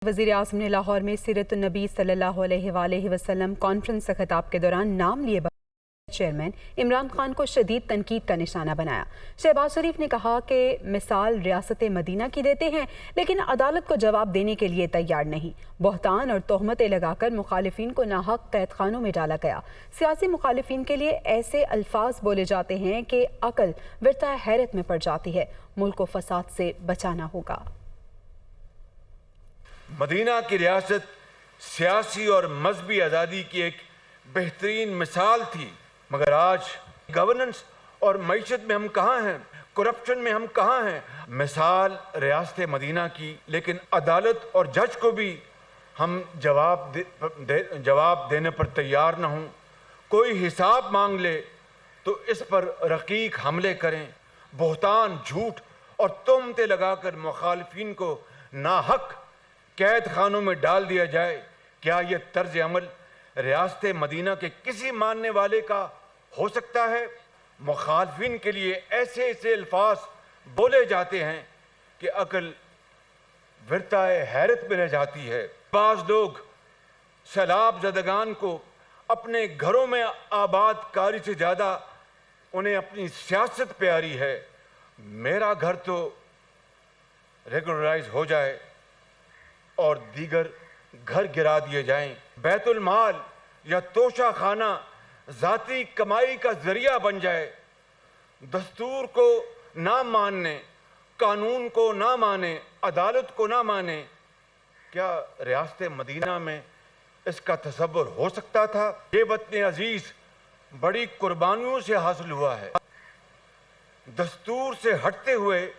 وزیر اعظم نے لاہور میں سیرت النبی صلی اللہ علیہ وآلہ وسلم کانفرنس سے خطاب کے دوران نام لیے چیئرمین عمران خان کو شدید تنقید کا نشانہ بنایا۔ شہباز شریف نے کہا کہ مثال ریاست مدینہ کی دیتے ہیں لیکن عدالت کو جواب دینے کے لیے تیار نہیں۔ بہتان اور تہمتیں لگا کر مخالفین کو ناحق قید خانوں میں ڈالا گیا۔ سیاسی مخالفین کے لیے ایسے الفاظ بولے جاتے ہیں کہ عقل ورثہ حیرت میں پڑ جاتی ہے۔ ملک کو فساد سے بچانا ہوگا۔ مدینہ کی ریاست سیاسی اور مذہبی آزادی کی ایک بہترین مثال تھی، مگر آج گورننس اور معیشت میں ہم کہاں ہیں، کرپشن میں ہم کہاں ہیں۔ مثال ریاست مدینہ کی، لیکن عدالت اور جج کو بھی ہم جواب دینے پر تیار نہ ہوں۔ کوئی حساب مانگ لے تو اس پر رقیق حملے کریں، بہتان، جھوٹ اور تہمتیں لگا کر مخالفین کو ناحق قید خانوں میں ڈال دیا جائے۔ کیا یہ طرز عمل ریاست مدینہ کے کسی ماننے والے کا ہو سکتا ہے؟ مخالفین کے لیے ایسے الفاظ بولے جاتے ہیں کہ عقل ورثہ حیرت میں رہ جاتی ہے۔ بعض لوگ سیلاب زدگان کو اپنے گھروں میں آباد کاری سے زیادہ انہیں اپنی سیاست پیاری ہے۔ میرا گھر تو ریگولرائز ہو جائے اور دیگر گھر گرا دیے جائیں۔ بیت المال یا توشہ خانہ ذاتی کمائی کا ذریعہ بن جائے۔ دستور کو نہ ماننے، قانون کو نہ مانے، عدالت کو نہ مانے، کیا ریاست مدینہ میں اس کا تصور ہو سکتا تھا؟ یہ وطن عزیز بڑی قربانیوں سے حاصل ہوا ہے۔ دستور سے ہٹتے ہوئے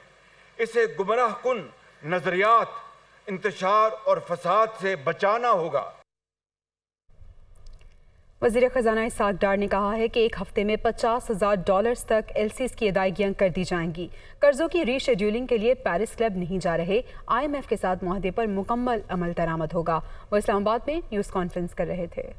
اسے گمراہ کن نظریات، انتشار اور فساد سے بچانا ہوگا۔ وزیر خزانہ اسحاق ڈار نے کہا ہے کہ ایک ہفتے میں $50,000 تک LCs کی ادائیگیاں کر دی جائیں گی۔ قرضوں کی ری شیڈیولنگ کے لیے پیرس کلب نہیں جا رہے۔ IMF کے ساتھ معاہدے پر مکمل عمل درآمد ہوگا۔ وہ اسلام آباد میں نیوز کانفرنس کر رہے تھے۔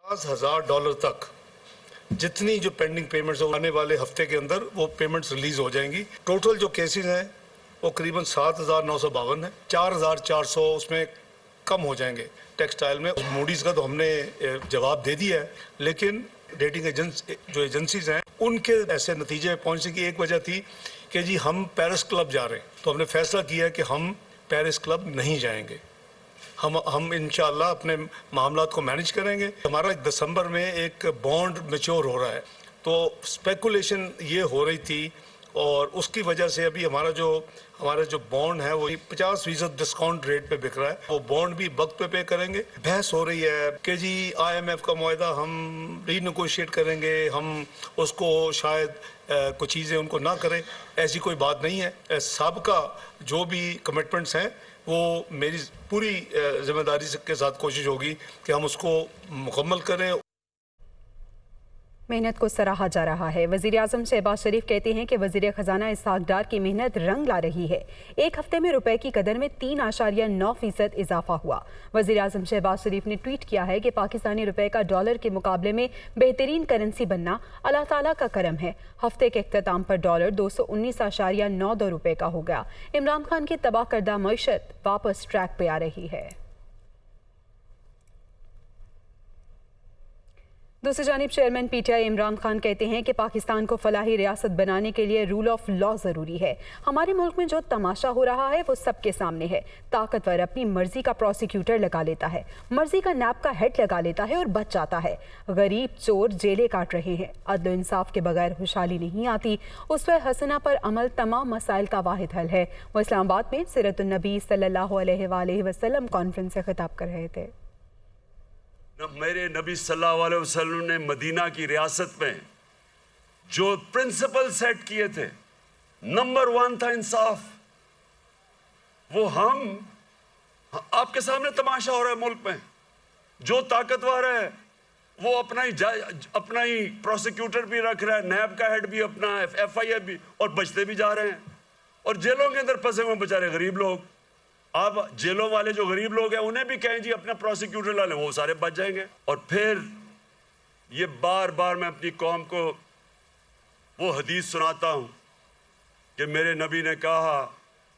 $50,000 تک جتنی جو پینڈنگ پیمنٹس آنے والے ہفتے کے اندر وہ پیمنٹس ریلیز ہو جائیں گی۔ ٹوٹل جو کیسز ہیں وہ قریباً 7,952 ہیں۔ 4,400 اس میں کم ہو جائیں گے ٹیکسٹائل میں۔ موڈیز کا تو ہم نے جواب دے دیا ہے، لیکن ریٹنگ ایجنسیز ہیں ان کے ایسے نتیجے پہنچنے کی ایک وجہ تھی کہ جی ہم پیرس کلب جا رہے ہیں، تو ہم نے فیصلہ کیا کہ ہم پیرس کلب نہیں جائیں گے۔ ہم انشاءاللہ اپنے معاملات کو مینج کریں گے۔ ہمارا دسمبر میں ایک بانڈ میچور ہو رہا ہے، تو سپیکولیشن یہ ہو رہی تھی اور اس کی وجہ سے ابھی ہمارا جو بانڈ ہے وہ 50% ڈسکاؤنٹ ریٹ پہ بک رہا ہے۔ وہ بانڈ بھی وقت پہ کریں گے۔ بحث ہو رہی ہے کہ جی IMF کا معاہدہ ہم ری نیگوشیٹ کریں گے، ہم اس کو شاید کچھ چیزیں ان کو نہ کریں۔ ایسی کوئی بات نہیں ہے۔ سابقہ جو بھی کمٹمنٹس ہیں وہ میری پوری ذمہ داری کے ساتھ کوشش ہوگی کہ ہم اس کو مکمل کریں۔ محنت کو سراہا جا رہا ہے۔ وزیر اعظم شہباز شریف کہتے ہیں کہ وزیر خزانہ اسحاق ڈار کی محنت رنگ لا رہی ہے۔ ایک ہفتے میں روپے کی قدر میں 3.9% اضافہ ہوا۔ وزیر اعظم شہباز شریف نے ٹویٹ کیا ہے کہ پاکستانی روپے کا ڈالر کے مقابلے میں بہترین کرنسی بننا اللہ تعالیٰ کا کرم ہے۔ ہفتے کے اختتام پر ڈالر 219.92 روپے کا ہو گیا۔ عمران خان کی تباہ کردہ معیشت واپس ٹریک پہ آ رہی ہے۔ دوسری جانب چیئرمین PTI عمران خان کہتے ہیں کہ پاکستان کو فلاحی ریاست بنانے کے لیے رول آف لا ضروری ہے۔ ہمارے ملک میں جو تماشا ہو رہا ہے وہ سب کے سامنے ہے۔ طاقتور اپنی مرضی کا پروسیکیوٹر لگا لیتا ہے، مرضی کا نیب کا ہیڈ لگا لیتا ہے اور بچ جاتا ہے۔ غریب چور جیلیں کاٹ رہے ہیں۔ عدل و انصاف کے بغیر خوشحالی نہیں آتی۔ اسوہ حسنہ پر عمل تمام مسائل کا واحد حل ہے۔ وہ اسلام آباد میں سیرت النبی صلی اللہ علیہ وآلہ وسلم کانفرنس سے خطاب کر رہے تھے۔ میرے نبی صلی اللہ علیہ وسلم نے مدینہ کی ریاست میں جو پرنسپل سیٹ کیے تھے، نمبر 1 تھا انصاف۔ وہ آپ کے سامنے تماشا ہو رہا ہے ملک میں۔ جو طاقتور ہے وہ اپنا ہی پروسیکیوٹر بھی رکھ رہا ہے، نیب کا ہیڈ بھی اپنا، FIA بھی، اور بچتے بھی جا رہے ہیں۔ اور جیلوں کے اندر پھنسے ہوئے بیچارے غریب لوگ. اب جیلوں والے جو غریب لوگ ہیں انہیں بھی کہیں جی اپنا پروسیکیوٹر لا لیں, وہ سارے بچ جائیں گے. اور پھر یہ بار بار میں اپنی قوم کو وہ حدیث سناتا ہوں کہ میرے نبی نے کہا,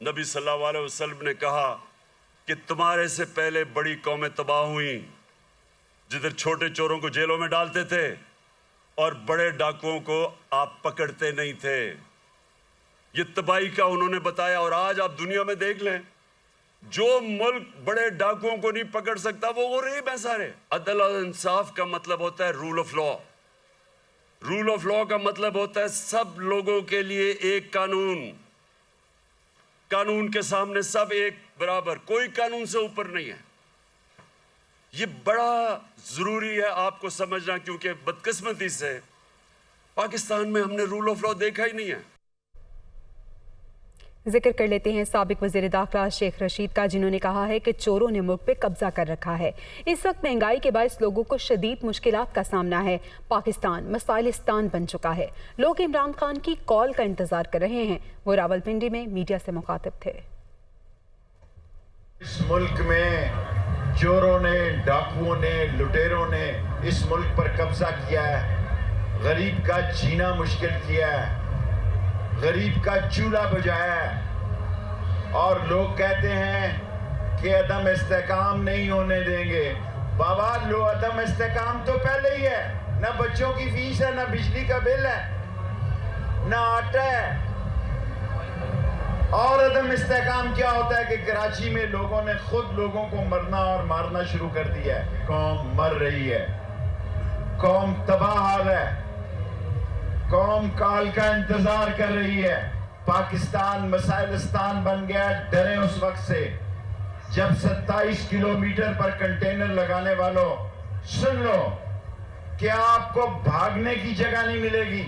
نبی صلی اللہ علیہ وسلم نے کہا کہ تمہارے سے پہلے بڑی قومیں تباہ ہوئیں جدھر چھوٹے چوروں کو جیلوں میں ڈالتے تھے اور بڑے ڈاکوؤں کو آپ پکڑتے نہیں تھے. یہ تباہی کا انہوں نے بتایا. اور آج آپ دنیا میں دیکھ لیں, جو ملک بڑے ڈاکوؤں کو نہیں پکڑ سکتا وہ غریب ہیں سارے. عدل اور انصاف کا مطلب ہوتا ہے rule of law. Rule of law کا مطلب ہوتا ہے سب لوگوں کے لیے ایک قانون, قانون کے سامنے سب ایک برابر, کوئی قانون سے اوپر نہیں ہے. یہ بڑا ضروری ہے آپ کو سمجھنا, کیونکہ بدقسمتی سے پاکستان میں ہم نے رول آف لا دیکھا ہی نہیں ہے. ذکر کر لیتے ہیں سابق وزیر داخلہ شیخ رشید کا, جنہوں نے کہا ہے کہ چوروں نے ملک پہ قبضہ کر رکھا ہے. اس وقت مہنگائی کے باعث لوگوں کو شدید مشکلات کا سامنا ہے. پاکستان مسائلستان بن چکا ہے. لوگ عمران خان کی کال کا انتظار کر رہے ہیں. وہ راولپنڈی میں میڈیا سے مخاطب تھے. اس ملک میں چوروں نے, ڈاکوؤں نے, لٹیروں نے اس ملک پر قبضہ کیا ہے. غریب کا جینا مشکل کیا ہے, غریب کا چولہا بجھایا ہے. اور لوگ کہتے ہیں کہ عدم استحکام نہیں ہونے دیں گے. بابا لو, عدم استحکام تو پہلے ہی ہے. نہ بچوں کی فیس ہے, نہ بجلی کا بل ہے, نہ آٹا ہے. اور عدم استحکام کیا ہوتا ہے کہ کراچی میں لوگوں نے خود لوگوں کو مرنا اور مارنا شروع کر دیا ہے. قوم مر رہی ہے, قوم تباہ حال ہے, قوم کال کا انتظار کر رہی ہے. پاکستان مسائلستان بن گیا. ڈریں اس وقت سے جب 27 کلومیٹر پر کنٹینر لگانے والوں سن لو کہ آپ کو بھاگنے کی جگہ نہیں ملے گی.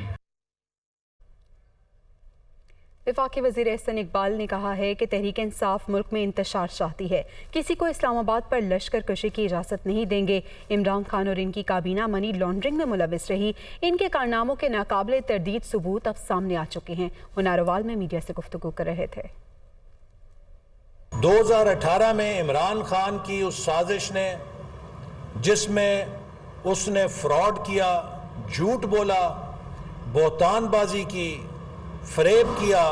وفاقی وزیر احسن اقبال نے کہا ہے کہ تحریک انصاف ملک میں انتشار چاہتی ہے. کسی کو اسلام آباد پر لشکر کشی کی اجازت نہیں دیں گے. عمران خان اور ان کی کابینہ منی لانڈرنگ میں ملوث رہی. ان کے کارناموں کے ناقابل تردید ثبوت اب سامنے آ چکے ہیں. وہ ناروال میں میڈیا سے گفتگو کر رہے تھے. 2018 میں عمران خان کی اس سازش نے, جس میں اس نے فراڈ کیا, جھوٹ بولا, بہتان بازی کی, فریب کیا,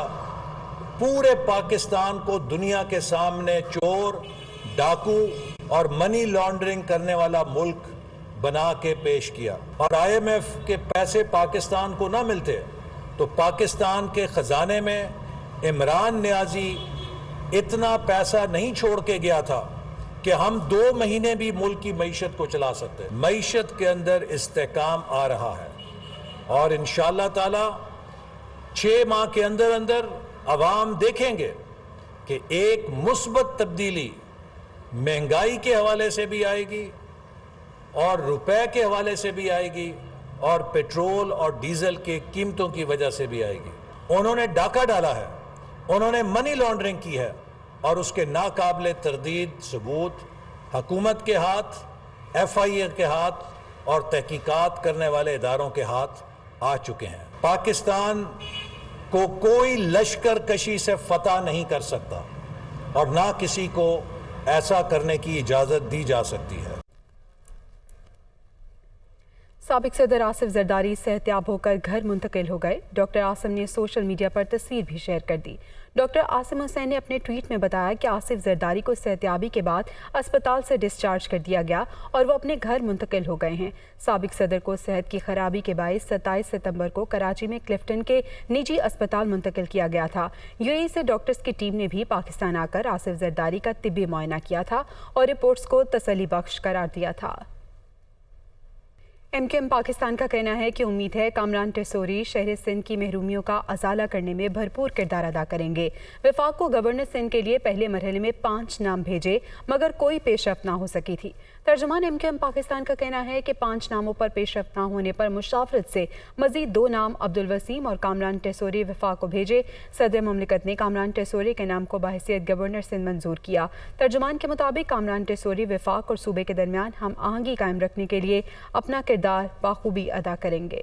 پورے پاکستان کو دنیا کے سامنے چور, ڈاکو اور منی لانڈرنگ کرنے والا ملک بنا کے پیش کیا. اور IMF کے پیسے پاکستان کو نہ ملتے تو پاکستان کے خزانے میں عمران نیازی اتنا پیسہ نہیں چھوڑ کے گیا تھا کہ ہم 2 مہینے بھی ملک کی معیشت کو چلا سکتے. معیشت کے اندر استحکام آ رہا ہے اور انشاءاللہ تعالی 6 ماہ کے اندر اندر عوام دیکھیں گے کہ ایک مثبت تبدیلی مہنگائی کے حوالے سے بھی آئے گی اور روپے کے حوالے سے بھی آئے گی اور پیٹرول اور ڈیزل کے قیمتوں کی وجہ سے بھی آئے گی. انہوں نے ڈاکہ ڈالا ہے, انہوں نے منی لانڈرنگ کی ہے اور اس کے ناقابل تردید ثبوت حکومت کے ہاتھ, FIA کے ہاتھ اور تحقیقات کرنے والے اداروں کے ہاتھ آ چکے ہیں. پاکستان کو کوئی لشکر کشی سے فتح نہیں کر سکتا اور نہ کسی کو ایسا کرنے کی اجازت دی جا سکتی ہے. سابق صدر آصف زرداری صحتیاب ہو کر گھر منتقل ہو گئے. ڈاکٹر عاصم نے سوشل میڈیا پر تصویر بھی شیئر کر دی. ڈاکٹر عاصم حسین نے اپنے ٹویٹ میں بتایا کہ آصف زرداری کو صحتیابی کے بعد اسپتال سے ڈسچارج کر دیا گیا اور وہ اپنے گھر منتقل ہو گئے ہیں. سابق صدر کو صحت کی خرابی کے باعث 27 ستمبر کو کراچی میں کلفٹن کے نجی اسپتال منتقل کیا گیا تھا. UAE سے ڈاکٹرز کی ٹیم نے بھی پاکستان آ کر آصف زرداری کا طبی معائنہ کیا تھا اور رپورٹس کو تسلی بخش قرار دیا تھا. MKM پاکستان کا کہنا ہے کہ امید ہے کامران ٹیسوری شہر سندھ کی محرومیوں کا ازالہ کرنے میں بھرپور کردار ادا کریں گے. وفاق کو گورنر سندھ کے لیے پہلے مرحلے میں 5 نام بھیجے مگر کوئی پیش رفت نہ ہو سکی تھی. ترجمان MKM پاکستان کا کہنا ہے کہ 5 ناموں پر پیش رفت نہ ہونے پر مشاورت سے مزید 2 نام عبدالوسیم اور کامران ٹیسوری وفاق کو بھیجے. صدر مملکت نے کامران ٹیسوری کے نام کو بحیثیت گورنر سندھ منظور کیا. ترجمان کے مطابق کامران ٹیسوری وفاق اور صوبے کے درمیان ہم آہنگی قائم رکھنے کے لیے اپنا کردار بخوبی ادا کریں گے.